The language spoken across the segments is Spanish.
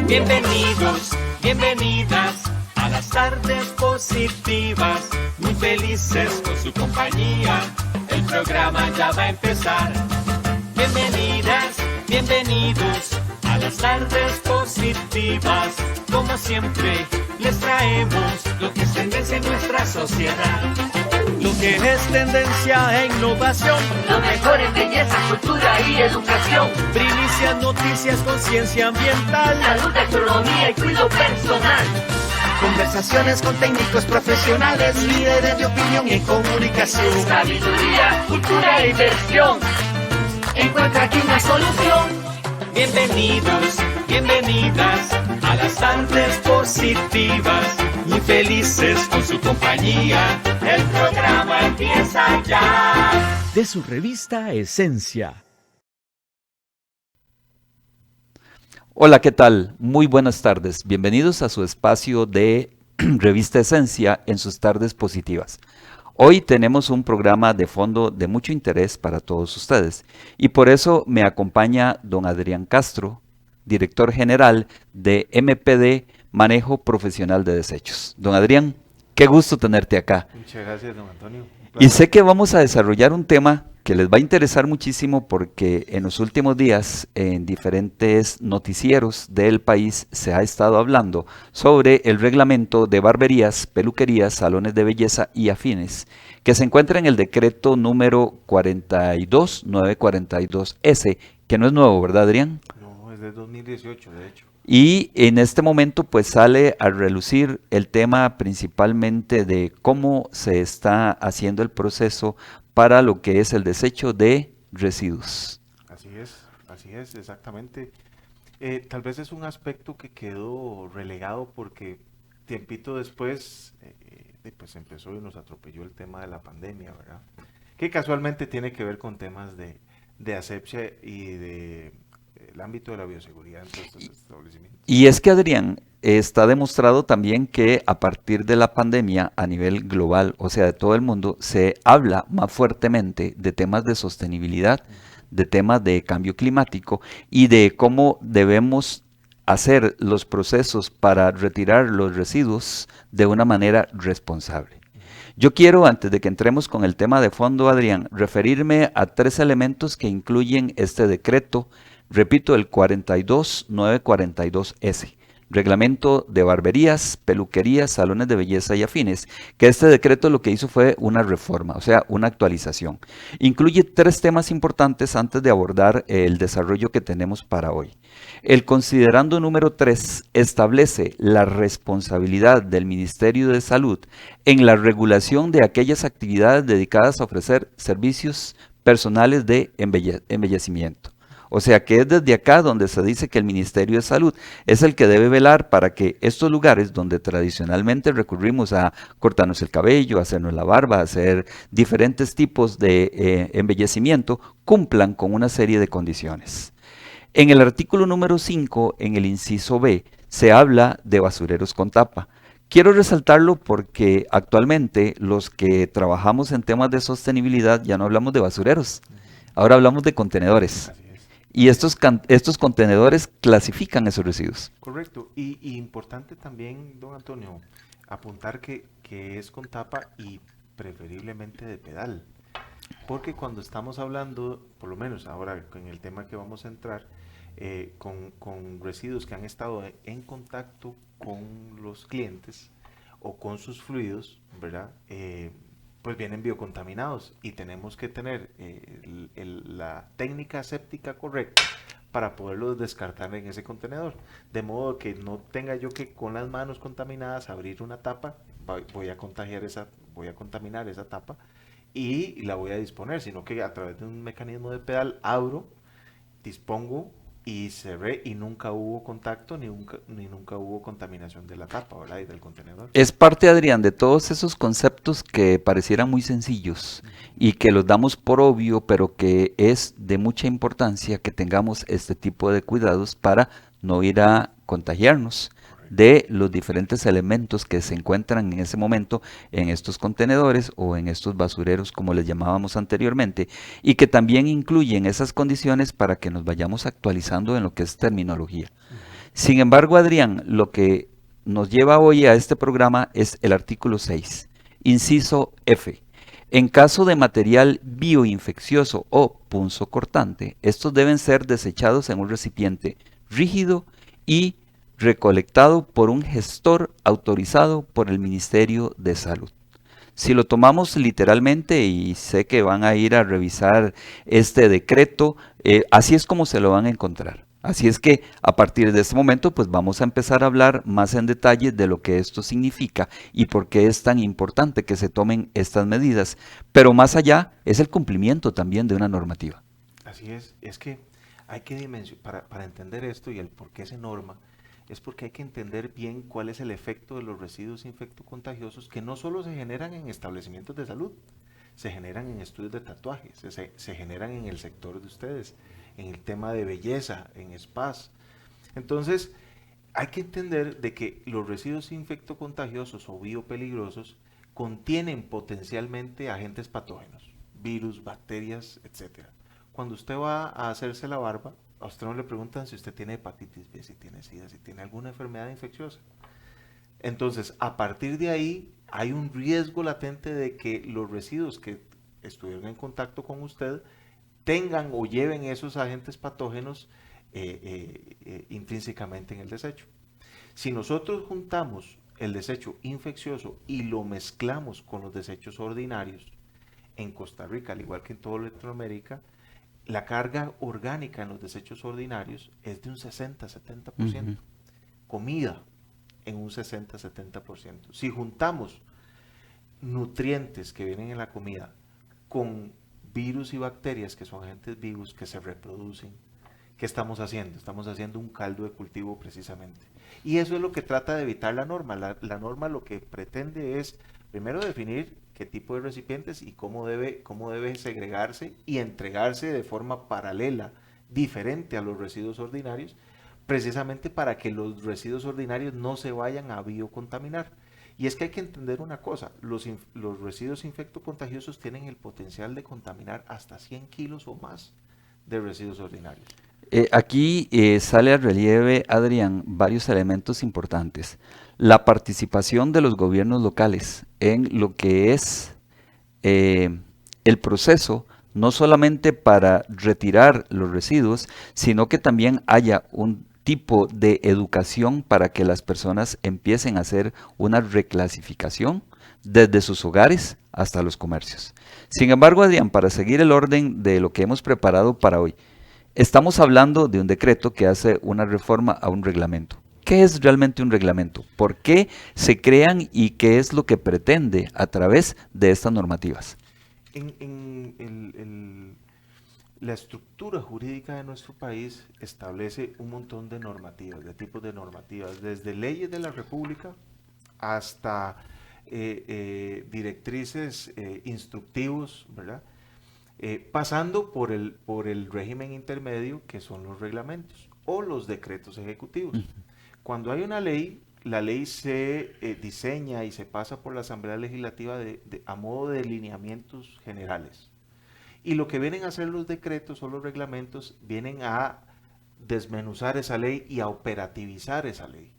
Bienvenidos, bienvenidas a las tardes positivas, muy felices con su compañía, el programa ya va a empezar. Bienvenidas, bienvenidos a las tardes positivas, como siempre les traemos lo que es tendencia en nuestra sociedad. Lo que es tendencia e innovación, lo mejor en belleza, cultura y educación. Primicias, noticias, conciencia ambiental, salud, economía y cuidado personal. Conversaciones con técnicos profesionales, líderes de opinión y comunicación. Sabiduría, cultura e diversión. Encuentra aquí una solución. Bienvenidos, bienvenidas a las tardes positivas, muy felices con su compañía, el programa empieza ya. De su revista Esencia. Hola, ¿qué tal? Muy buenas tardes. Bienvenidos a su espacio de Revista Esencia en sus tardes positivas. Hoy tenemos un programa de fondo de mucho interés para todos ustedes y por eso me acompaña don Adrián Castro, director general de MPD, Manejo Profesional de Desechos. Don Adrián, qué gusto tenerte acá. Muchas gracias, don Antonio. Y sé que vamos a desarrollar un tema que les va a interesar muchísimo porque en los últimos días en diferentes noticieros del país se ha estado hablando sobre el reglamento de barberías, peluquerías, salones de belleza y afines que se encuentra en el decreto número 42942S, que no es nuevo, ¿verdad, Adrián? No, es de 2018, de hecho. Y en este momento pues sale a relucir el tema principalmente de cómo se está haciendo el proceso para lo que es el desecho de residuos. Así es, exactamente. Tal vez es un aspecto que quedó relegado porque tiempito después, pues empezó y nos atropelló el tema de la pandemia, ¿verdad? Que casualmente tiene que ver con temas de asepsia y de el ámbito de la bioseguridad en todos estos establecimientos. Y es que, Adrián, está demostrado también que a partir de la pandemia a nivel global, o sea, de todo el mundo, se habla más fuertemente de temas de sostenibilidad, de temas de cambio climático y de cómo debemos hacer los procesos para retirar los residuos de una manera responsable. Yo quiero, antes de que entremos con el tema de fondo, Adrián, referirme a 3 elementos que incluyen este decreto, repito, el 42942S, Reglamento de Barberías, Peluquerías, Salones de Belleza y Afines, que este decreto lo que hizo fue una reforma, o sea, una actualización. Incluye 3 temas importantes antes de abordar el desarrollo que tenemos para hoy. El considerando número 3 establece la responsabilidad del Ministerio de Salud en la regulación de aquellas actividades dedicadas a ofrecer servicios personales de embellecimiento. O sea que es desde acá donde se dice que el Ministerio de Salud es el que debe velar para que estos lugares donde tradicionalmente recurrimos a cortarnos el cabello, hacernos la barba, hacer diferentes tipos de embellecimiento, cumplan con una serie de condiciones. En el artículo número 5, en el inciso B, se habla de basureros con tapa. Quiero resaltarlo porque actualmente los que trabajamos en temas de sostenibilidad ya no hablamos de basureros, ahora hablamos de contenedores. Y estos contenedores clasifican esos residuos. Correcto. Y importante también, don Antonio, apuntar que es con tapa y preferiblemente de pedal. Porque cuando estamos hablando, por lo menos ahora en el tema que vamos a entrar, con residuos que han estado en contacto con los clientes o con sus fluidos, ¿verdad? Pues vienen biocontaminados y tenemos que tener la técnica aséptica correcta para poderlos descartar en ese contenedor, de modo que no tenga yo que con las manos contaminadas abrir una tapa, voy a contaminar esa tapa y la voy a disponer, sino que a través de un mecanismo de pedal abro, dispongo y cerré y nunca hubo contacto ni nunca hubo contaminación de la tapa, ¿verdad? Y del contenedor. Es parte, Adrián, de todos esos conceptos que parecieran muy sencillos y que los damos por obvio, pero que es de mucha importancia que tengamos este tipo de cuidados para no ir a contagiarnos de los diferentes elementos que se encuentran en ese momento en estos contenedores o en estos basureros, como les llamábamos anteriormente, y que también incluyen esas condiciones para que nos vayamos actualizando en lo que es terminología. Sin embargo, Adrián, lo que nos lleva hoy a este programa es el artículo 6, inciso F. En caso de material bioinfeccioso o punzocortante, estos deben ser desechados en un recipiente rígido y recolectado por un gestor autorizado por el Ministerio de Salud. Si lo tomamos literalmente, y sé que van a ir a revisar este decreto, así es como se lo van a encontrar. Así es que a partir de este momento pues vamos a empezar a hablar más en detalle de lo que esto significa y por qué es tan importante que se tomen estas medidas. Pero más allá es el cumplimiento también de una normativa. Así es que hay que dimensionar, para entender esto y el por qué se norma, es porque hay que entender bien cuál es el efecto de los residuos infectocontagiosos que no solo se generan en establecimientos de salud, se generan en estudios de tatuajes, se generan en el sector de ustedes, en el tema de belleza, en spas. Entonces, hay que entender de que los residuos infectocontagiosos o biopeligrosos contienen potencialmente agentes patógenos, virus, bacterias, etc. Cuando usted va a hacerse la barba, a usted no le preguntan si usted tiene hepatitis B, si tiene SIDA, si tiene alguna enfermedad infecciosa. Entonces, a partir de ahí, hay un riesgo latente de que los residuos que estuvieron en contacto con usted tengan o lleven esos agentes patógenos intrínsecamente en el desecho. Si nosotros juntamos el desecho infeccioso y lo mezclamos con los desechos ordinarios, en Costa Rica, al igual que en toda Latinoamérica, la carga orgánica en los desechos ordinarios es de un 60-70%. Comida en un 60-70%. Si juntamos nutrientes que vienen en la comida con virus y bacterias que son agentes vivos que se reproducen, ¿qué estamos haciendo? Estamos haciendo un caldo de cultivo precisamente. Y eso es lo que trata de evitar la norma. La norma lo que pretende es, primero, definir qué tipo de recipientes y cómo debe segregarse y entregarse de forma paralela, diferente a los residuos ordinarios, precisamente para que los residuos ordinarios no se vayan a biocontaminar. Y es que hay que entender una cosa, los residuos infectocontagiosos tienen el potencial de contaminar hasta 100 kilos o más de residuos ordinarios. Aquí sale al relieve, Adrián, varios elementos importantes. La participación de los gobiernos locales en lo que es el proceso, no solamente para retirar los residuos, sino que también haya un tipo de educación para que las personas empiecen a hacer una reclasificación desde sus hogares hasta los comercios. Sin embargo, Adrián, para seguir el orden de lo que hemos preparado para hoy, estamos hablando de un decreto que hace una reforma a un reglamento. ¿Qué es realmente un reglamento? ¿Por qué se crean y qué es lo que pretende a través de estas normativas? La estructura jurídica de nuestro país establece un montón de normativas, de tipos de normativas, desde leyes de la República hasta directrices instructivos, ¿verdad? Pasando por el régimen intermedio, que son los reglamentos o los decretos ejecutivos. Cuando hay una ley, la ley se diseña y se pasa por la Asamblea Legislativa a modo de lineamientos generales. Y lo que vienen a hacer los decretos o los reglamentos vienen a desmenuzar esa ley y a operativizar esa ley.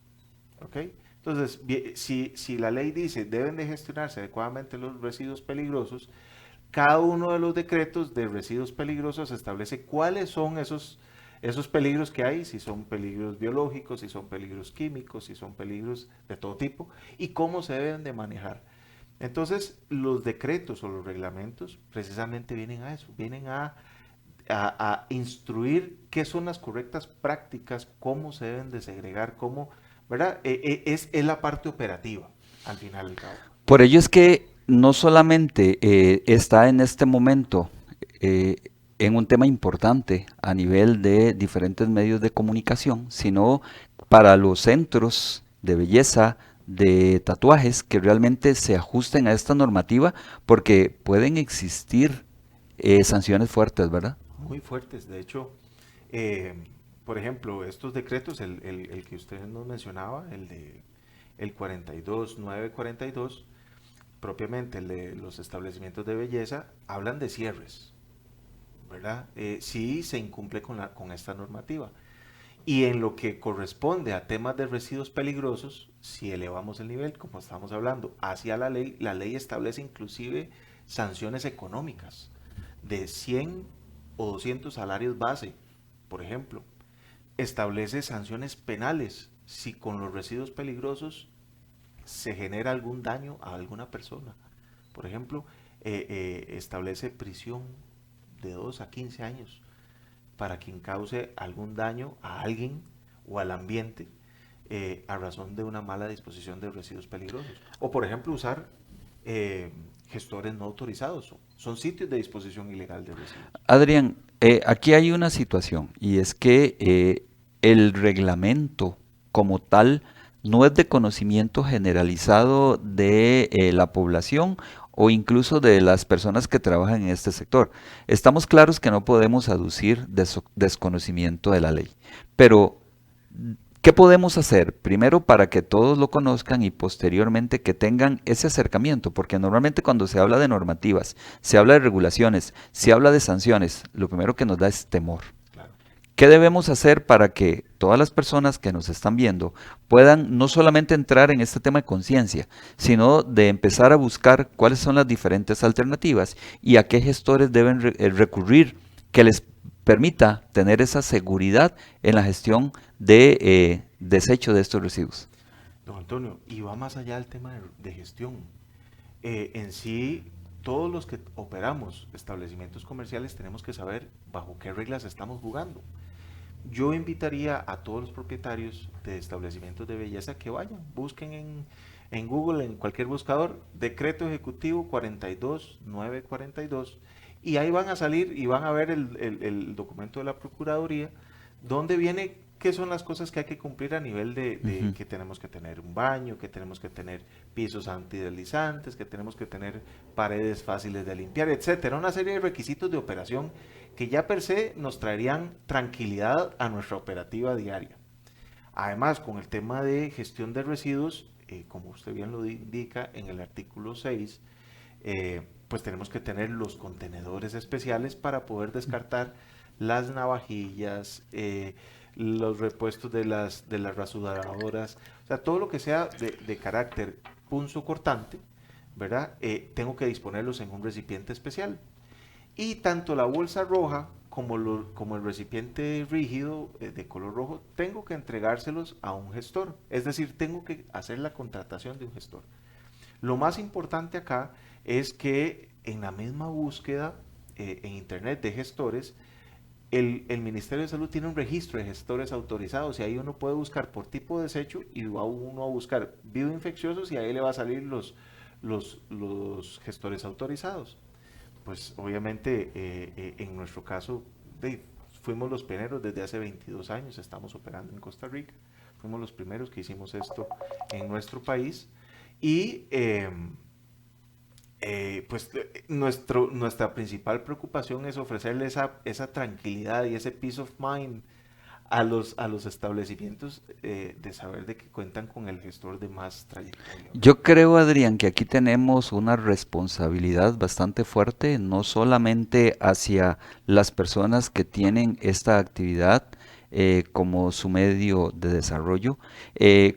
¿Ok? Entonces, si la ley dice deben de gestionarse adecuadamente los residuos peligrosos, cada uno de los decretos de residuos peligrosos establece cuáles son esos peligros que hay, si son peligros biológicos, si son peligros químicos, si son peligros de todo tipo, y cómo se deben de manejar. Entonces, los decretos o los reglamentos precisamente vienen a eso, vienen a instruir qué son las correctas prácticas, cómo se deben de segregar, cómo, ¿verdad? Es la parte operativa, al final del cabo. Por ello es que no solamente está en este momento en un tema importante a nivel de diferentes medios de comunicación, sino para los centros de belleza, de tatuajes que realmente se ajusten a esta normativa, porque pueden existir sanciones fuertes, ¿verdad? Muy fuertes, de hecho, por ejemplo, estos decretos, el que usted nos mencionaba, el 42.942, propiamente el de los establecimientos de belleza, hablan de cierres, ¿verdad? Sí se incumple con esta normativa. Y en lo que corresponde a temas de residuos peligrosos, si elevamos el nivel, como estamos hablando, hacia la ley establece inclusive sanciones económicas de 100 o 200 salarios base, por ejemplo. Establece sanciones penales si con los residuos peligrosos se genera algún daño a alguna persona. Por ejemplo, establece prisión de 2 a 15 años para quien cause algún daño a alguien o al ambiente a razón de una mala disposición de residuos peligrosos. O por ejemplo usar gestores no autorizados. Son sitios de disposición ilegal de residuos. Adrián, aquí hay una situación y es que el reglamento como tal no es de conocimiento generalizado de la población o incluso de las personas que trabajan en este sector. Estamos claros que no podemos aducir desconocimiento de la ley, pero ¿qué podemos hacer? Primero, para que todos lo conozcan y posteriormente que tengan ese acercamiento, porque normalmente cuando se habla de normativas, se habla de regulaciones, se habla de sanciones, lo primero que nos da es temor. ¿Qué debemos hacer para que todas las personas que nos están viendo puedan no solamente entrar en este tema de conciencia, sino de empezar a buscar cuáles son las diferentes alternativas y a qué gestores deben recurrir que les permita tener esa seguridad en la gestión de desecho de estos residuos? Don Antonio, y va más allá del tema de gestión. En sí, todos los que operamos establecimientos comerciales tenemos que saber bajo qué reglas estamos jugando. Yo invitaría a todos los propietarios de establecimientos de belleza que vayan, busquen en Google, en cualquier buscador, Decreto Ejecutivo 42.942, y ahí van a salir y van a ver el documento de la Procuraduría, donde viene qué son las cosas que hay que cumplir a nivel de que tenemos que tener un baño, que tenemos que tener pisos antideslizantes, que tenemos que tener paredes fáciles de limpiar, etcétera. Una serie de requisitos de operación que ya per se nos traerían tranquilidad a nuestra operativa diaria. Además, con el tema de gestión de residuos, como usted bien lo indica en el artículo 6, pues tenemos que tener los contenedores especiales para poder descartar las navajillas, los repuestos de las rasuradoras, o sea, todo lo que sea de carácter punzocortante, ¿verdad? Tengo que disponerlos en un recipiente especial. Y tanto la bolsa roja como el recipiente rígido de color rojo, tengo que entregárselos a un gestor. Es decir, tengo que hacer la contratación de un gestor. Lo más importante acá es que en la misma búsqueda en internet de gestores, el Ministerio de Salud tiene un registro de gestores autorizados y ahí uno puede buscar por tipo de desecho y va uno a buscar bioinfecciosos y ahí le va a salir los gestores autorizados. Pues obviamente en nuestro caso fuimos los pioneros desde hace 22 años, estamos operando en Costa Rica, fuimos los primeros que hicimos esto en nuestro país y pues nuestra principal preocupación es ofrecerle esa tranquilidad y ese peace of mind a los establecimientos de saber de que cuentan con el gestor de más trayectoria. Yo creo, Adrián, que aquí tenemos una responsabilidad bastante fuerte, no solamente hacia las personas que tienen esta actividad como su medio de desarrollo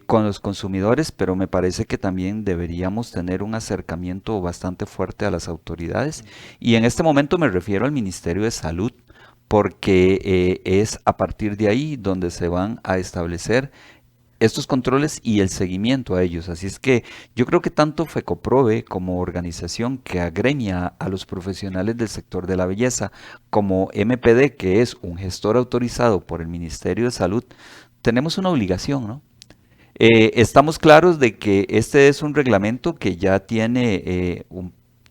con los consumidores, pero me parece que también deberíamos tener un acercamiento bastante fuerte a las autoridades. Y en este momento me refiero al Ministerio de Salud, porque es a partir de ahí donde se van a establecer estos controles y el seguimiento a ellos. Así es que yo creo que tanto FECOPROVE como organización que agremia a los profesionales del sector de la belleza, como MPD, que es un gestor autorizado por el Ministerio de Salud, tenemos una obligación, ¿no? Estamos claros de que este es un reglamento que ya tiene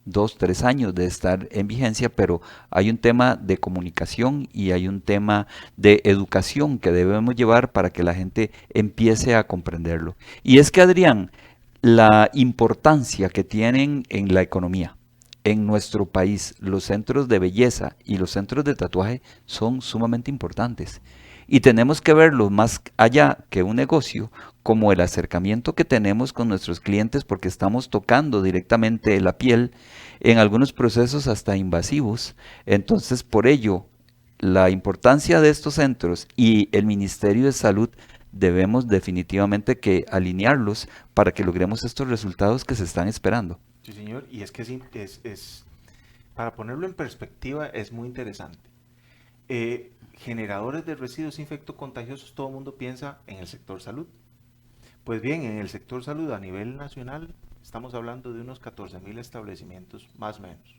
2, 3 años de estar en vigencia, pero hay un tema de comunicación y hay un tema de educación que debemos llevar para que la gente empiece a comprenderlo. Y es que, Adrián, la importancia que tienen en la economía, en nuestro país, los centros de belleza y los centros de tatuaje son sumamente importantes. Y tenemos que verlo más allá que un negocio, como el acercamiento que tenemos con nuestros clientes, porque estamos tocando directamente la piel en algunos procesos hasta invasivos. Entonces, por ello, la importancia de estos centros y el Ministerio de Salud debemos definitivamente que alinearlos para que logremos estos resultados que se están esperando. Sí, señor, y es que para ponerlo en perspectiva es muy interesante. Generadores de residuos infectocontagiosos, todo el mundo piensa en el sector salud. Pues bien, en el sector salud a nivel nacional estamos hablando de unos 14.000 establecimientos, más o menos.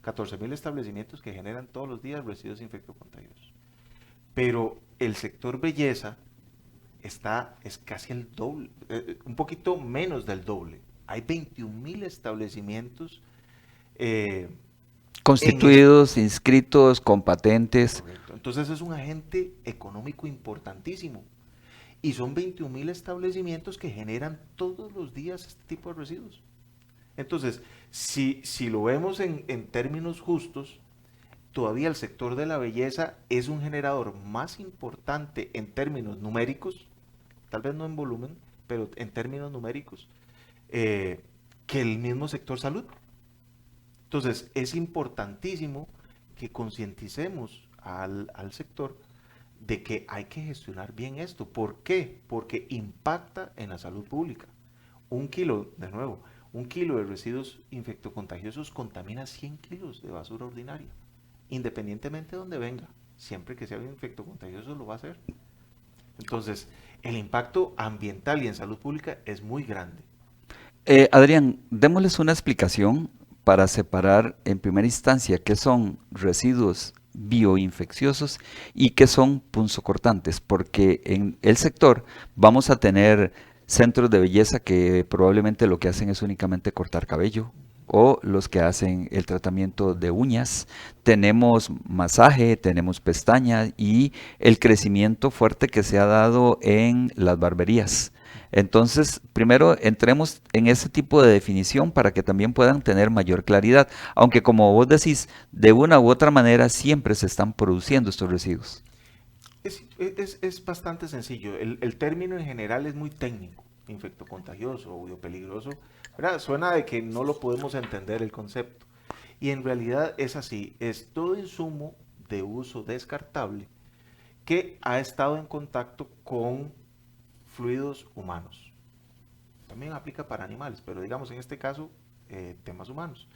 14.000 establecimientos que generan todos los días residuos infectocontagiosos. Pero el sector belleza es casi el doble, un poquito menos del doble. Hay 21.000 establecimientos constituidos, inscritos, con patentes. Correcto. Entonces es un agente económico importantísimo. Y son 21.000 establecimientos que generan todos los días este tipo de residuos. Entonces, si lo vemos en términos justos, todavía el sector de la belleza es un generador más importante en términos numéricos, tal vez no en volumen, pero en términos numéricos, que el mismo sector salud. Entonces, es importantísimo que concienticemos al sector de que hay que gestionar bien esto. ¿Por qué? Porque impacta en la salud pública. Un kilo de residuos infectocontagiosos contamina 100 kilos de basura ordinaria, independientemente de donde venga. Siempre que sea un infectocontagioso lo va a hacer. Entonces, el impacto ambiental y en salud pública es muy grande. Adrián, démosles una explicación para separar en primera instancia qué son residuos bioinfecciosos y qué son punzocortantes, porque en el sector vamos a tener centros de belleza que probablemente lo que hacen es únicamente cortar cabello, o los que hacen el tratamiento de uñas. Tenemos masaje, tenemos pestañas y el crecimiento fuerte que se ha dado en las barberías. Entonces, primero entremos en ese tipo de definición para que también puedan tener mayor claridad, aunque como vos decís, de una u otra manera siempre se están produciendo estos residuos. Es bastante sencillo. El término en general es muy técnico, infectocontagioso o biopeligroso, ¿verdad? Suena de que no lo podemos entender el concepto. Y en realidad es así, es todo insumo de uso descartable que ha estado en contacto con fluidos humanos. También aplica para animales, pero digamos en este caso, temas humanos.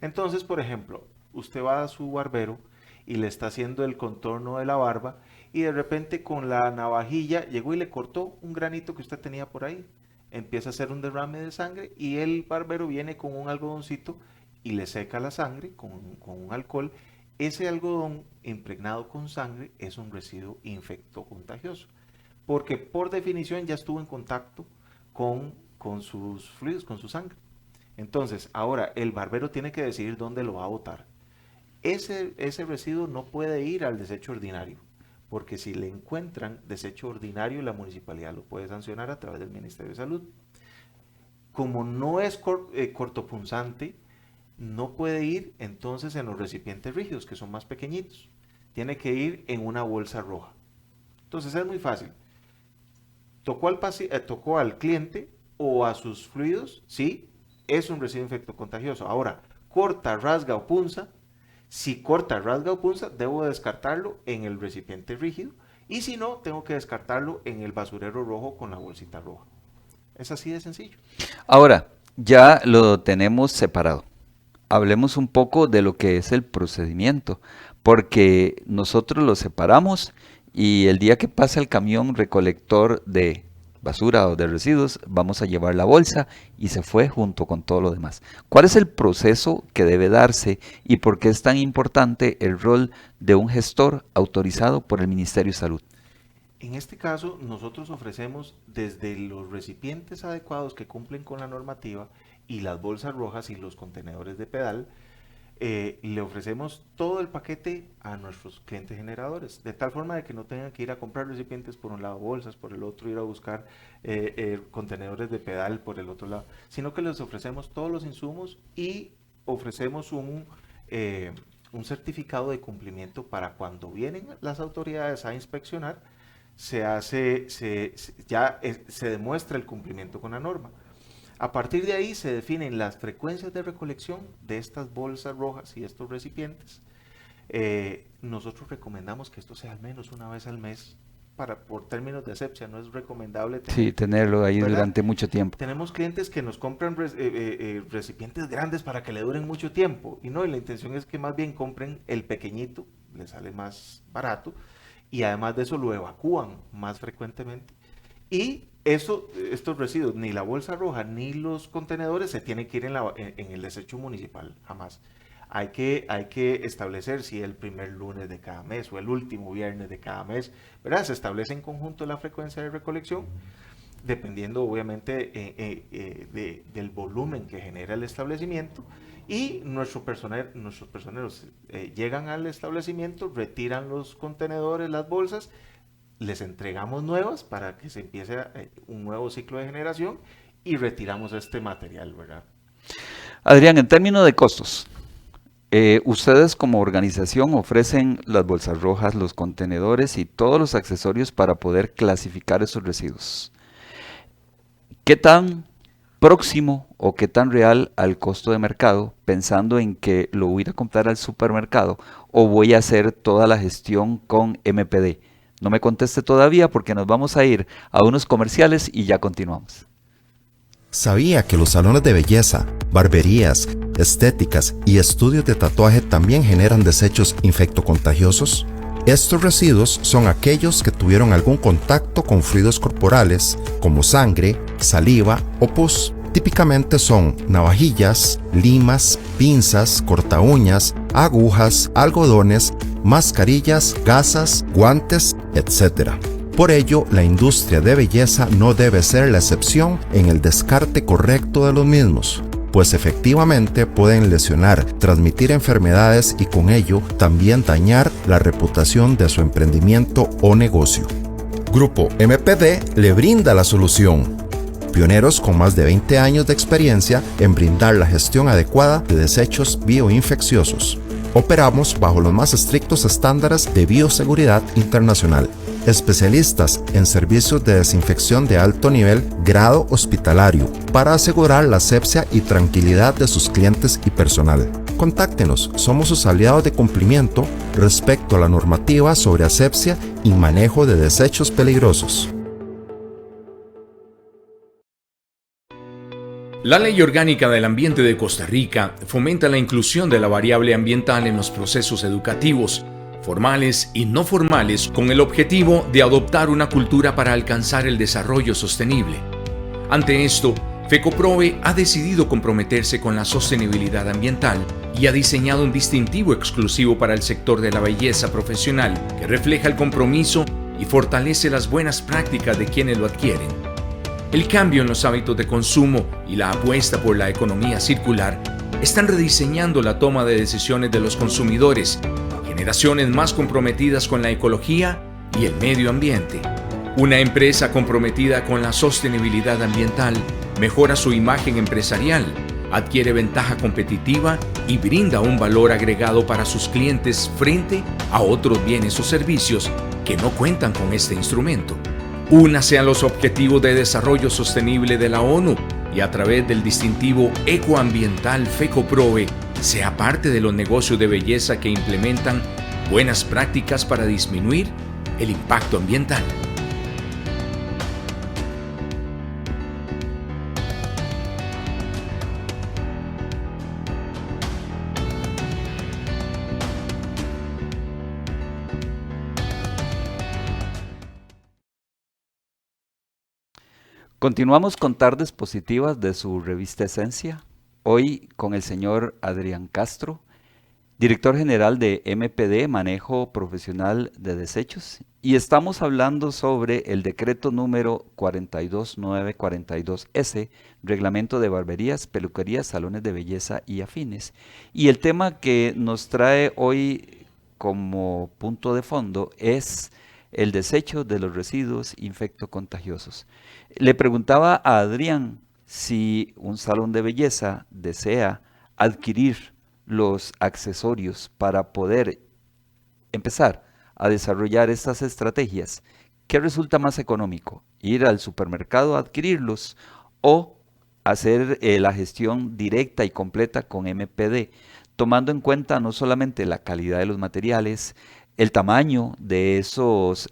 Entonces, por ejemplo, usted va a su barbero y le está haciendo el contorno de la barba y de repente con la navajilla llegó y le cortó un granito que usted tenía por ahí. Empieza a hacer un derrame de sangre y el barbero viene con un algodoncito y le seca la sangre con un alcohol. Ese algodón impregnado con sangre es un residuo infectocontagioso, porque por definición ya estuvo en contacto con sus fluidos, con su sangre. Entonces, ahora el barbero tiene que decidir dónde lo va a botar. Ese residuo no puede ir al desecho ordinario, porque si le encuentran desecho ordinario, la municipalidad lo puede sancionar a través del Ministerio de Salud. Como no es cortopunzante, no puede ir entonces en los recipientes rígidos, que son más pequeñitos. Tiene que ir en una bolsa roja. Entonces es muy fácil. Tocó al cliente o a sus fluidos, sí, es un residuo infectocontagioso. Ahora, corta, rasga o punza. Si corta, rasga o punza, debo descartarlo en el recipiente rígido. Y si no, tengo que descartarlo en el basurero rojo con la bolsita roja. Es así de sencillo. Ahora, ya lo tenemos separado. Hablemos un poco de lo que es el procedimiento, porque nosotros lo separamos y el día que pasa el camión recolector de basura o de residuos, vamos a llevar la bolsa y se fue junto con todo lo demás. ¿Cuál es el proceso que debe darse y por qué es tan importante el rol de un gestor autorizado por el Ministerio de Salud? En este caso, nosotros ofrecemos desde los recipientes adecuados que cumplen con la normativa y las bolsas rojas y los contenedores de pedal, le ofrecemos todo el paquete a nuestros clientes generadores, de tal forma de que no tengan que ir a comprar recipientes por un lado, bolsas por el otro, ir a buscar contenedores de pedal por el otro lado, sino que les ofrecemos todos los insumos y ofrecemos un certificado de cumplimiento para cuando vienen las autoridades a inspeccionar, se demuestra el cumplimiento con la norma. A partir de ahí se definen las frecuencias de recolección de estas bolsas rojas y estos recipientes. Nosotros recomendamos que esto sea al menos una vez al mes, por términos de asepsia, no es recomendable tenerlo ahí, ¿verdad?, durante mucho tiempo. Tenemos clientes que nos compran recipientes grandes para que le duren mucho tiempo, y la intención es que más bien compren el pequeñito, le sale más barato, y además de eso lo evacúan más frecuentemente. Y estos residuos, ni la bolsa roja ni los contenedores se tienen que ir en el desecho municipal, jamás. Hay que establecer si el primer lunes de cada mes o el último viernes de cada mes, ¿verdad? Se establece en conjunto la frecuencia de recolección, dependiendo obviamente del volumen que genera el establecimiento, y nuestros personeros llegan al establecimiento, retiran los contenedores, las bolsas, les entregamos nuevas para que se empiece un nuevo ciclo de generación y retiramos este material, ¿verdad? Adrián, en términos de costos, ustedes como organización ofrecen las bolsas rojas, los contenedores y todos los accesorios para poder clasificar esos residuos. ¿Qué tan próximo o qué tan real al costo de mercado, pensando en que lo voy a comprar al supermercado o voy a hacer toda la gestión con MPD? No me conteste todavía porque nos vamos a ir a unos comerciales y ya continuamos. ¿Sabía que los salones de belleza, barberías, estéticas y estudios de tatuaje también generan desechos infectocontagiosos? Estos residuos son aquellos que tuvieron algún contacto con fluidos corporales como sangre, saliva o pus. Típicamente son navajillas, limas, pinzas, cortaúñas, agujas, algodones, mascarillas, gasas, guantes, etc. Por ello, la industria de belleza no debe ser la excepción en el descarte correcto de los mismos. pues efectivamente pueden lesionar, transmitir enfermedades y con ello también dañar la reputación de su emprendimiento o negocio. Grupo MPD le brinda la solución. Pioneros con más de 20 años de experiencia en brindar la gestión adecuada de desechos bioinfecciosos. Operamos bajo los más estrictos estándares de bioseguridad internacional. Especialistas en servicios de desinfección de alto nivel, grado hospitalario, para asegurar la asepsia y tranquilidad de sus clientes y personal. Contáctenos, somos sus aliados de cumplimiento respecto a la normativa sobre asepsia y manejo de desechos peligrosos. La Ley Orgánica del Ambiente de Costa Rica fomenta la inclusión de la variable ambiental en los procesos educativos, formales y no formales, con el objetivo de adoptar una cultura para alcanzar el desarrollo sostenible. Ante esto, FECOPROVE ha decidido comprometerse con la sostenibilidad ambiental y ha diseñado un distintivo exclusivo para el sector de la belleza profesional que refleja el compromiso y fortalece las buenas prácticas de quienes lo adquieren. El cambio en los hábitos de consumo y la apuesta por la economía circular están rediseñando la toma de decisiones de los consumidores, generaciones más comprometidas con la ecología y el medio ambiente. Una empresa comprometida con la sostenibilidad ambiental mejora su imagen empresarial, adquiere ventaja competitiva y brinda un valor agregado para sus clientes frente a otros bienes o servicios que no cuentan con este instrumento. Únase a los Objetivos de Desarrollo Sostenible de la ONU y a través del distintivo ecoambiental FECOPROVE sea parte de los negocios de belleza que implementan buenas prácticas para disminuir el impacto ambiental. Continuamos con tardes positivas de su revista Esencia, hoy con el señor Adrián Castro, director general de MPD, Manejo Profesional de Desechos, y estamos hablando sobre el decreto número 42942S, Reglamento de Barberías, Peluquerías, Salones de Belleza y Afines. Y el tema que nos trae hoy como punto de fondo es el desecho de los residuos infectocontagiosos. Le preguntaba a Adrián si un salón de belleza desea adquirir los accesorios para poder empezar a desarrollar estas estrategias. ¿Qué resulta más económico? ¿Ir al supermercado a adquirirlos o hacer la gestión directa y completa con MPD, tomando en cuenta no solamente la calidad de los materiales, el tamaño de esos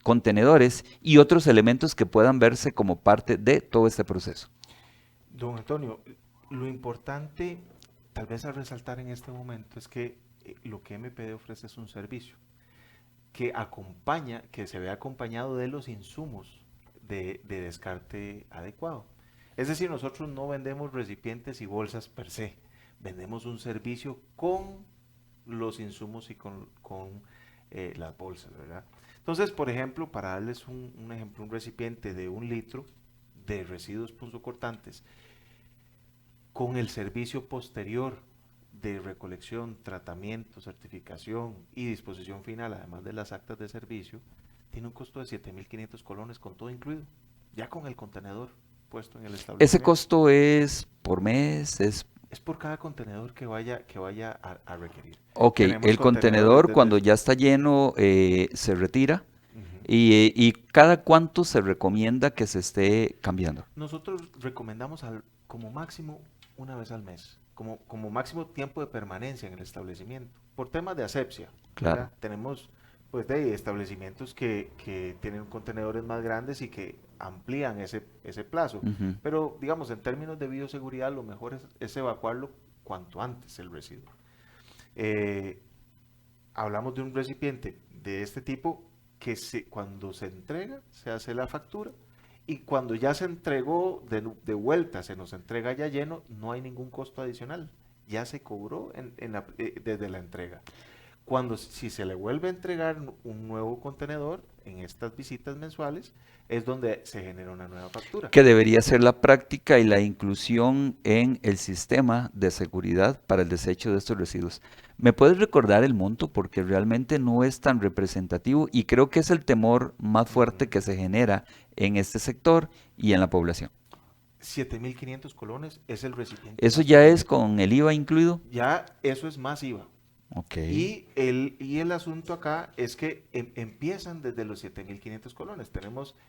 contenedores y otros elementos que puedan verse como parte de todo este proceso? Don Antonio, lo importante tal vez a resaltar en este momento es que lo que MPD ofrece es un servicio que acompaña, que se ve acompañado de los insumos de descarte adecuado. Es decir, nosotros no vendemos recipientes y bolsas per se, vendemos un servicio con los insumos y con las bolsas, ¿verdad? Entonces, por ejemplo, para darles un ejemplo, un recipiente de 1 litro de residuos punzocortantes con el servicio posterior de recolección, tratamiento, certificación y disposición final, además de las actas de servicio, tiene un costo de 7.500 colones con todo incluido, ya con el contenedor puesto en el establecimiento. ¿Ese costo es por mes? ¿Es por cada contenedor que vaya a requerir? Ok, Tenemos el contenedor cuando ya está lleno se retira. ¿Y cada cuánto se recomienda que se esté cambiando? Nosotros recomendamos como máximo una vez al mes, como máximo tiempo de permanencia en el establecimiento, por temas de asepsia. Claro. ¿Verdad? Tenemos pues de establecimientos que tienen contenedores más grandes y que amplían ese plazo. Pero digamos, en términos de bioseguridad, lo mejor es evacuarlo cuanto antes el residuo. Hablamos de un recipiente de este tipo que cuando se entrega, se hace la factura, y cuando ya se entregó de vuelta, se nos entrega ya lleno, no hay ningún costo adicional, ya se cobró desde la entrega. si se le vuelve a entregar un nuevo contenedor en estas visitas mensuales, es donde se genera una nueva factura. Que debería ser la práctica y la inclusión en el sistema de seguridad para el desecho de estos residuos. ¿Me puedes recordar el monto? Porque realmente no es tan representativo y creo que es el temor más fuerte que se genera en este sector y en la población. 7.500 colones es el recipiente. ¿Eso ya es con el IVA incluido? Ya eso es más IVA. Ok. Y el asunto acá es que empiezan desde los 7.500 colones.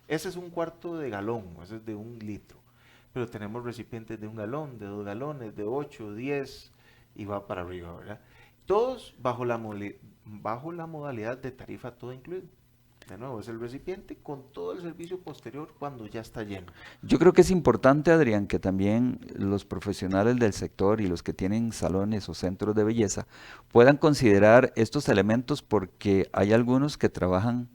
Ese es un cuarto de galón, ese es de 1 litro. Pero tenemos recipientes de 1 galón, de 2 galones, de 8, 10 y va para arriba, ¿verdad? Todos bajo la modalidad de tarifa todo incluido. De nuevo, es el recipiente con todo el servicio posterior cuando ya está lleno. Yo creo que es importante, Adrián, que también los profesionales del sector y los que tienen salones o centros de belleza puedan considerar estos elementos porque hay algunos que trabajan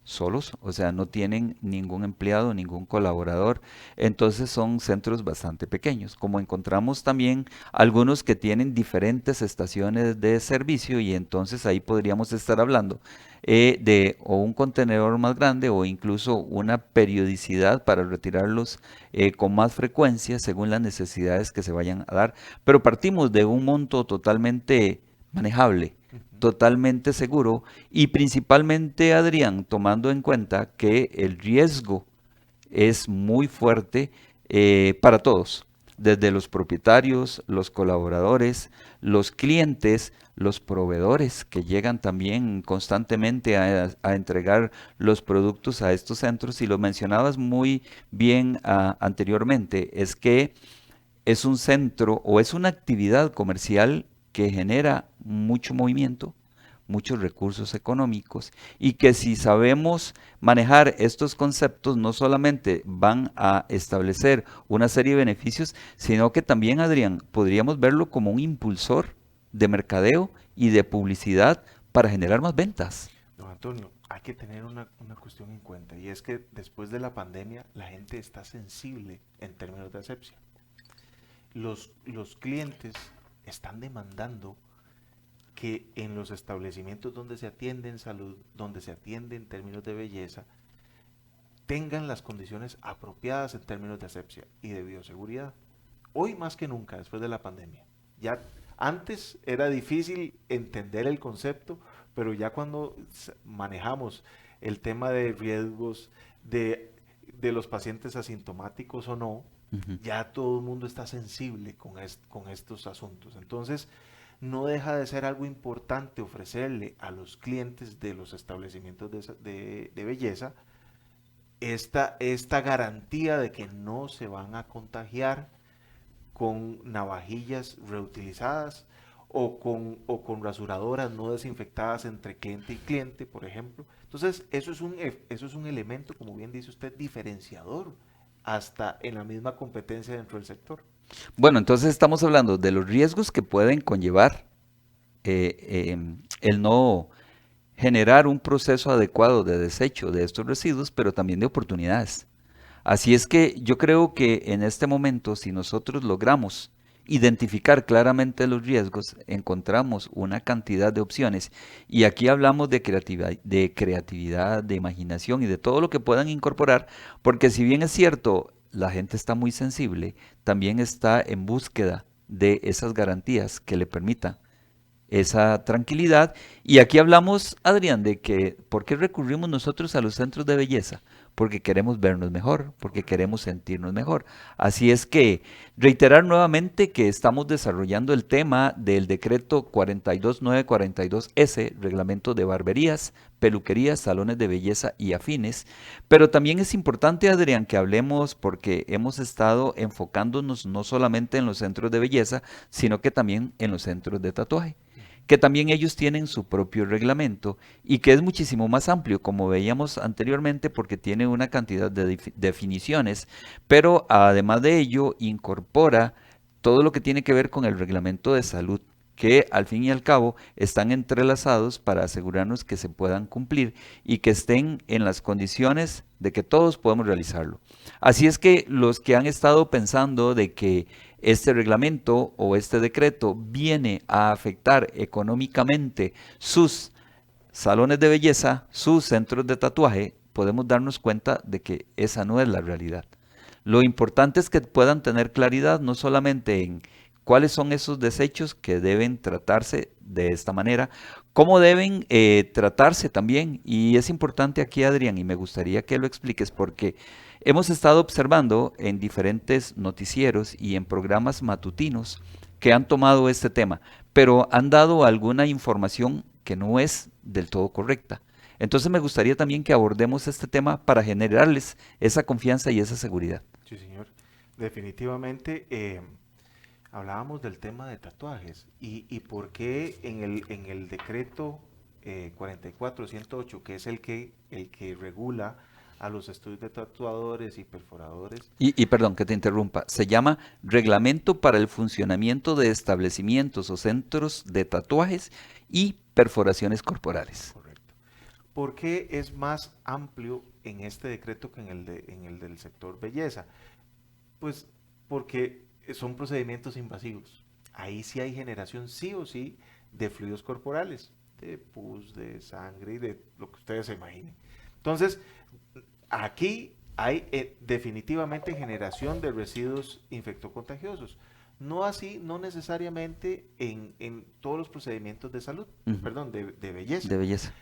solos, o sea, no tienen ningún empleado, ningún colaborador, entonces son centros bastante pequeños, como encontramos también algunos que tienen diferentes estaciones de servicio y entonces ahí podríamos estar hablando de o un contenedor más grande o incluso una periodicidad para retirarlos con más frecuencia según las necesidades que se vayan a dar, pero partimos de un monto totalmente manejable, totalmente seguro y principalmente, Adrián, tomando en cuenta que el riesgo es muy fuerte para todos, desde los propietarios, los colaboradores, los clientes, los proveedores que llegan también constantemente a entregar los productos a estos centros y lo mencionabas muy bien anteriormente, es que es un centro o es una actividad comercial que genera mucho movimiento, muchos recursos económicos y que si sabemos manejar estos conceptos no solamente van a establecer una serie de beneficios, sino que también, Adrián, podríamos verlo como un impulsor de mercadeo y de publicidad para generar más ventas. Don Antonio, hay que tener una cuestión en cuenta y es que después de la pandemia la gente está sensible en términos de asepsia. Los clientes están demandando que en los establecimientos donde se atiende en salud, donde se atiende en términos de belleza, tengan las condiciones apropiadas en términos de asepsia y de bioseguridad. Hoy más que nunca, después de la pandemia. Ya antes era difícil entender el concepto, pero ya cuando manejamos el tema de riesgos de los pacientes asintomáticos o no, ya todo el mundo está sensible con estos asuntos. Entonces, no deja de ser algo importante ofrecerle a los clientes de los establecimientos de belleza esta garantía de que no se van a contagiar con navajillas reutilizadas o con rasuradoras no desinfectadas entre cliente y cliente, por ejemplo. Entonces, eso es un elemento, como bien dice usted, diferenciador hasta en la misma competencia dentro del sector. Bueno, entonces estamos hablando de los riesgos que pueden conllevar el no generar un proceso adecuado de desecho de estos residuos, pero también de oportunidades. Así es que yo creo que en este momento, si nosotros logramos identificar claramente los riesgos, encontramos una cantidad de opciones y aquí hablamos de creatividad, de imaginación y de todo lo que puedan incorporar, porque si bien es cierto, la gente está muy sensible, también está en búsqueda de esas garantías que le permitan esa tranquilidad. Y aquí hablamos, Adrián, de que ¿por qué recurrimos nosotros a los centros de belleza? Porque queremos vernos mejor, porque queremos sentirnos mejor. Así es que reiterar nuevamente que estamos desarrollando el tema del decreto 42942S, reglamento de barberías, peluquerías, salones de belleza y afines. Pero también es importante, Adrián, que hablemos porque hemos estado enfocándonos no solamente en los centros de belleza, sino que también en los centros de tatuaje, que también ellos tienen su propio reglamento y que es muchísimo más amplio, como veíamos anteriormente, porque tiene una cantidad de definiciones, pero además de ello incorpora todo lo que tiene que ver con el reglamento de salud, que al fin y al cabo están entrelazados para asegurarnos que se puedan cumplir y que estén en las condiciones de que todos podemos realizarlo. Así es que los que han estado pensando de que este reglamento o este decreto viene a afectar económicamente sus salones de belleza, sus centros de tatuaje, podemos darnos cuenta de que esa no es la realidad. Lo importante es que puedan tener claridad no solamente en cuáles son esos desechos que deben tratarse de esta manera, cómo deben tratarse también. Y es importante aquí, Adrián, y me gustaría que lo expliques porque hemos estado observando en diferentes noticieros y en programas matutinos que han tomado este tema, pero han dado alguna información que no es del todo correcta. Entonces me gustaría también que abordemos este tema para generarles esa confianza y esa seguridad. Sí, señor. Definitivamente hablábamos del tema de tatuajes y por qué en el decreto 44-108, que es el que regula a los estudios de tatuadores y perforadores. Y perdón que te interrumpa, se llama Reglamento para el funcionamiento de establecimientos o centros de tatuajes y perforaciones corporales. Correcto. ¿Por qué es más amplio en este decreto que en el del sector belleza? Pues porque son procedimientos invasivos. Ahí sí hay generación sí o sí de fluidos corporales, de pus, de sangre y de lo que ustedes se imaginen. Entonces, aquí hay definitivamente generación de residuos infectocontagiosos. No así, no necesariamente en todos los procedimientos de salud, perdón, de belleza. De belleza.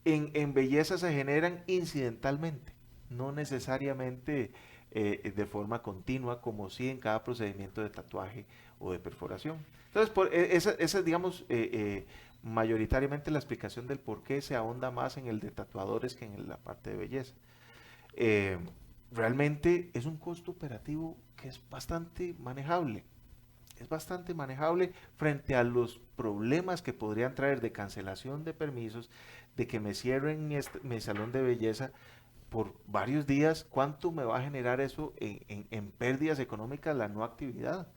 En belleza se generan incidentalmente, no necesariamente de forma continua, como sí en cada procedimiento de tatuaje o de perforación. Entonces, esa es, digamos, mayoritariamente la explicación del por qué se ahonda más en el de tatuadores que en la parte de belleza. Realmente es un costo operativo que es bastante manejable. Es bastante manejable frente a los problemas que podrían traer de cancelación de permisos, de que me cierren mi salón de belleza por varios días. ¿Cuánto me va a generar eso en pérdidas económicas la no actividad?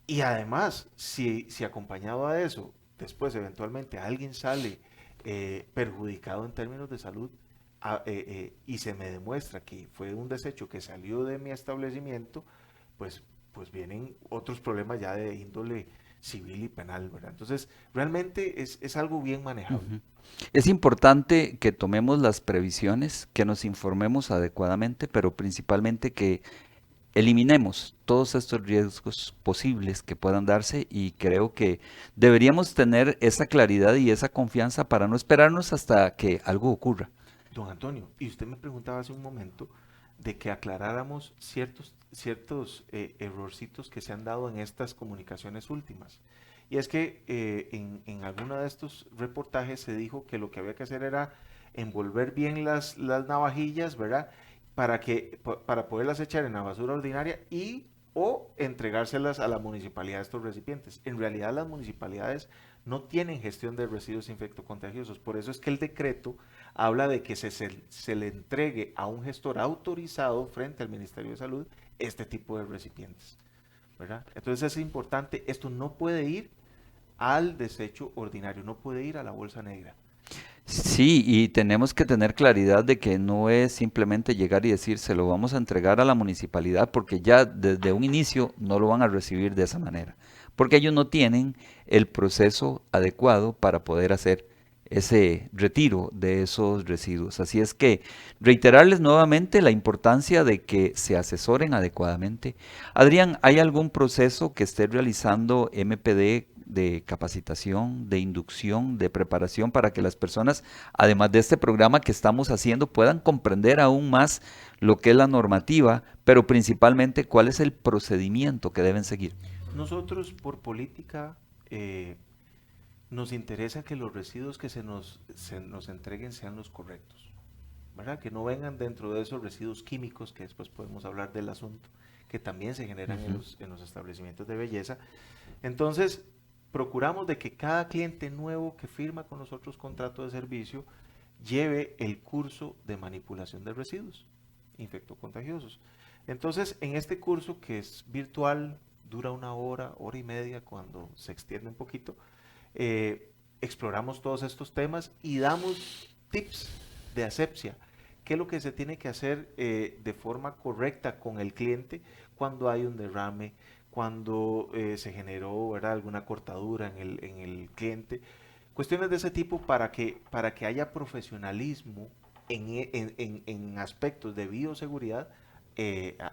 Y además, si acompañado a eso, después eventualmente alguien sale perjudicado en términos de salud y se me demuestra que fue un desecho que salió de mi establecimiento, pues vienen otros problemas ya de índole civil y penal, ¿verdad? Entonces, realmente es algo bien manejable. Es importante que tomemos las previsiones, que nos informemos adecuadamente, pero principalmente que eliminemos todos estos riesgos posibles que puedan darse y creo que deberíamos tener esa claridad y esa confianza para no esperarnos hasta que algo ocurra. Don Antonio, y usted me preguntaba hace un momento de que aclaráramos ciertos errorcitos que se han dado en estas comunicaciones últimas. Y es que en alguno de estos reportajes se dijo que lo que había que hacer era envolver bien las navajillas, ¿verdad? Para poderlas echar en la basura ordinaria o entregárselas a la municipalidad de estos recipientes. En realidad las municipalidades no tienen gestión de residuos infectocontagiosos. Por eso es que el decreto habla de que se le entregue a un gestor autorizado frente al Ministerio de Salud este tipo de recipientes, ¿verdad? Entonces es importante, esto no puede ir al desecho ordinario, no puede ir a la bolsa negra. Sí, y tenemos que tener claridad de que no es simplemente llegar y decir se lo vamos a entregar a la municipalidad porque ya desde un inicio no lo van a recibir de esa manera, porque ellos no tienen el proceso adecuado para poder hacer ese retiro de esos residuos. Así es que reiterarles nuevamente la importancia de que se asesoren adecuadamente. Adrián, ¿hay algún proceso que esté realizando MPD de capacitación, de inducción, de preparación para que las personas, además de este programa que estamos haciendo, puedan comprender aún más lo que es la normativa, pero principalmente cuál es el procedimiento que deben seguir? Nosotros por política nos interesa que los residuos que se nos entreguen sean los correctos, ¿verdad? Que no vengan dentro de esos residuos químicos, que después podemos hablar del asunto, que también se generan en los establecimientos de belleza. Entonces, procuramos de que cada cliente nuevo que firma con nosotros contrato de servicio lleve el curso de manipulación de residuos infectocontagiosos. Entonces, en este curso, que es virtual, dura 1 hora, hora y media, cuando se extiende un poquito, exploramos todos estos temas y damos tips de asepsia qué es lo que se tiene que hacer de forma correcta con el cliente cuando hay un derrame, cuando se generó, ¿verdad?, alguna cortadura en el cliente. Cuestiones de ese tipo para que haya profesionalismo en aspectos de bioseguridad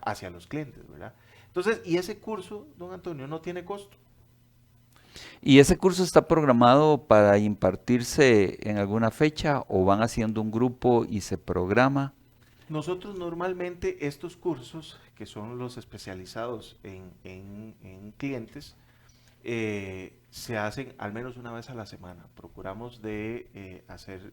hacia los clientes, ¿verdad? Entonces, y ese curso, don Antonio, no tiene costo. ¿Y ese curso está programado para impartirse en alguna fecha o van haciendo un grupo y se programa? Nosotros normalmente estos cursos, que son los especializados en clientes, se hacen al menos una vez a la semana. Procuramos de hacer,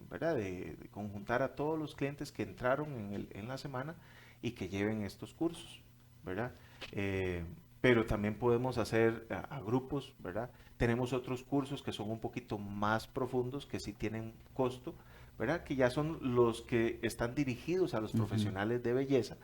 ¿verdad? De conjuntar a todos los clientes que entraron en la semana y que lleven estos cursos, ¿verdad? Pero también podemos hacer a grupos, ¿verdad? Tenemos otros cursos que son un poquito más profundos, que sí tienen costo, ¿verdad? Que ya son los que están dirigidos a los profesionales de belleza,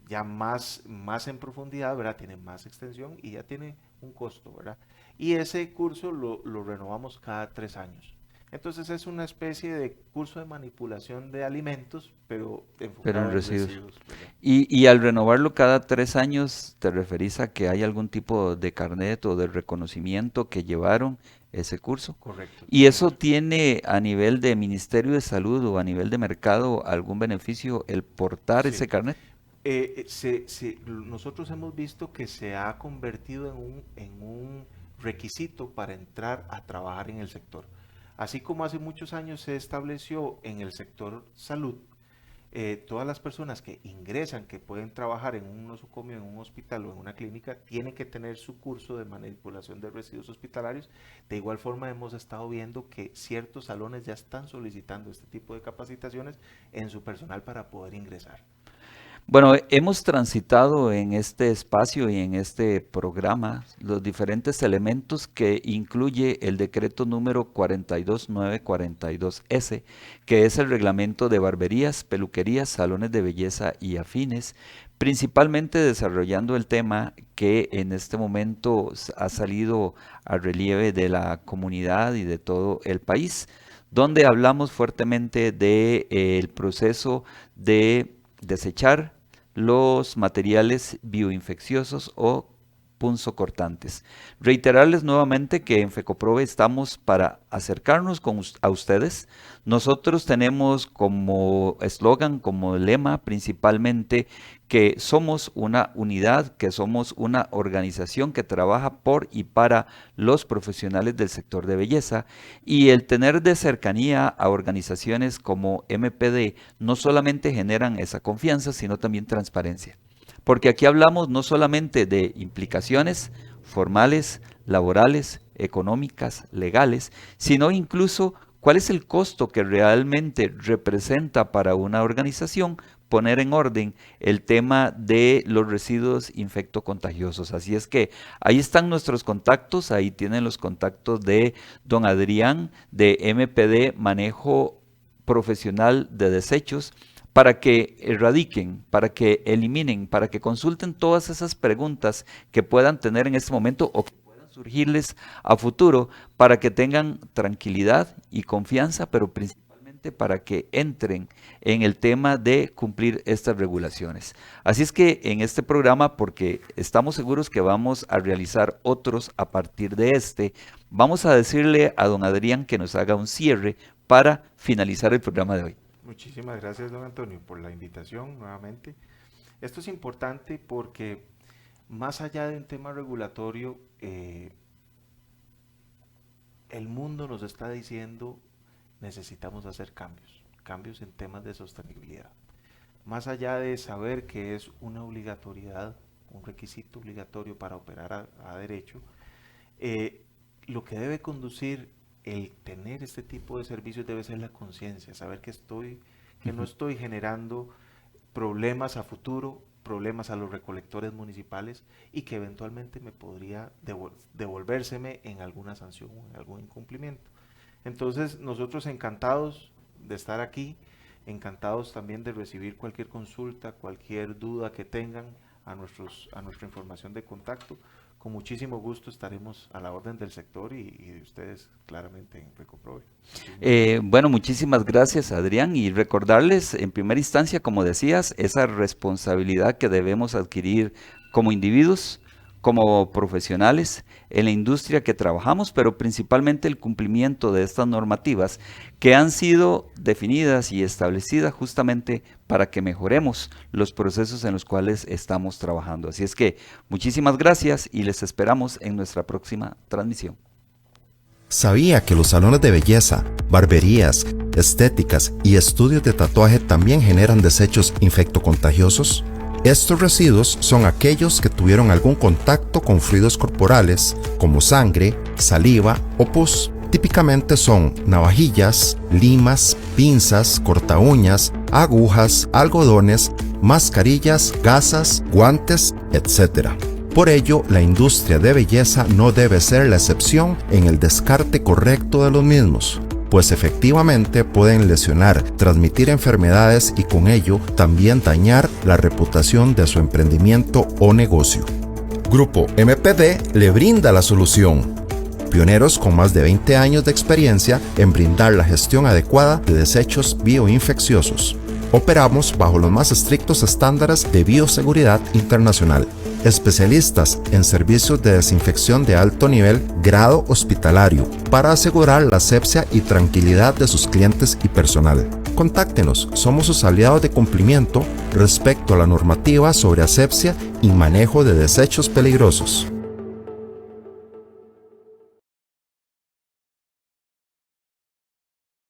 ya más en profundidad, ¿verdad? Tiene más extensión y ya tiene un costo, ¿verdad? Y ese curso lo renovamos cada 3 años. Entonces es una especie de curso de manipulación de alimentos, pero enfocado Pero en en residuos. ¿verdad? Y al renovarlo cada 3 años, ¿te referís a que hay algún tipo de carnet o de reconocimiento que llevaron ese curso? Correcto. ¿Y eso tiene a nivel de Ministerio de Salud o a nivel de mercado algún beneficio el portar Sí. ese carnet? Nosotros hemos visto que se ha convertido en un requisito para entrar a trabajar en el sector. Así como hace muchos años se estableció en el sector salud, todas las personas que ingresan, que pueden trabajar en un nosocomio, en un hospital o en una clínica, tienen que tener su curso de manipulación de residuos hospitalarios. De igual forma hemos estado viendo que ciertos salones ya están solicitando este tipo de capacitaciones en su personal para poder ingresar. Bueno, hemos transitado en este espacio y en este programa los diferentes elementos que incluye el decreto número 42942S, que es el reglamento de barberías, peluquerías, salones de belleza y afines, principalmente desarrollando el tema que en este momento ha salido a relieve de la comunidad y de todo el país, donde hablamos fuertemente del proceso de desechar los materiales bioinfecciosos o punzocortantes. Reiterarles nuevamente que en FECOPROVE estamos para acercarnos a ustedes. Nosotros tenemos como eslogan, como lema principalmente que somos una unidad, que somos una organización que trabaja por y para los profesionales del sector de belleza, y el tener de cercanía a organizaciones como MPD no solamente generan esa confianza, sino también transparencia. Porque aquí hablamos no solamente de implicaciones formales, laborales, económicas, legales, sino incluso cuál es el costo que realmente representa para una organización poner en orden el tema de los residuos infectocontagiosos. Así es que ahí están nuestros contactos, ahí tienen los contactos de don Adrián de MPD Manejo Profesional de Desechos, para que erradiquen, para que eliminen, para que consulten todas esas preguntas que puedan tener en este momento o que puedan surgirles a futuro, para que tengan tranquilidad y confianza, pero principalmente para que entren en el tema de cumplir estas regulaciones. Así es que en este programa, porque estamos seguros que vamos a realizar otros a partir de este, vamos a decirle a don Adrián que nos haga un cierre para finalizar el programa de hoy. Muchísimas gracias, don Antonio, por la invitación nuevamente. Esto es importante porque más allá de un tema regulatorio, el mundo nos está diciendo necesitamos hacer cambios en temas de sostenibilidad. Más allá de saber que es una obligatoriedad, un requisito obligatorio para operar a derecho, lo que debe conducir el tener este tipo de servicios debe ser la conciencia, saber que no estoy generando problemas a futuro, problemas a los recolectores municipales y que eventualmente me podría devolvérseme en alguna sanción o en algún incumplimiento. Entonces, nosotros encantados de estar aquí, encantados también de recibir cualquier consulta, cualquier duda que tengan a nuestra información de contacto. con muchísimo gusto estaremos a la orden del sector y de ustedes claramente en Recoprove. Bueno, muchísimas gracias, Adrián, y recordarles en primera instancia, como decías, esa responsabilidad que debemos adquirir como individuos, como profesionales en la industria que trabajamos, pero principalmente el cumplimiento de estas normativas que han sido definidas y establecidas justamente para que mejoremos los procesos en los cuales estamos trabajando. Así es que muchísimas gracias y les esperamos en nuestra próxima transmisión. ¿Sabía que los salones de belleza, barberías, estéticas y estudios de tatuaje también generan desechos infectocontagiosos? Estos residuos son aquellos que tuvieron algún contacto con fluidos corporales, como sangre, saliva o pus. Típicamente son navajillas, limas, pinzas, cortaúñas, agujas, algodones, mascarillas, gasas, guantes, etc. Por ello, la industria de belleza no debe ser la excepción en el descarte correcto de los mismos, pues efectivamente pueden lesionar, transmitir enfermedades y con ello también dañar la reputación de su emprendimiento o negocio. Grupo MPD le brinda la solución. Pioneros con más de 20 años de experiencia en brindar la gestión adecuada de desechos bioinfecciosos. Operamos bajo los más estrictos estándares de bioseguridad internacional. Especialistas en servicios de desinfección de alto nivel, grado hospitalario, para asegurar la asepsia y tranquilidad de sus clientes y personal. Contáctenos, somos sus aliados de cumplimiento respecto a la normativa sobre asepsia y manejo de desechos peligrosos.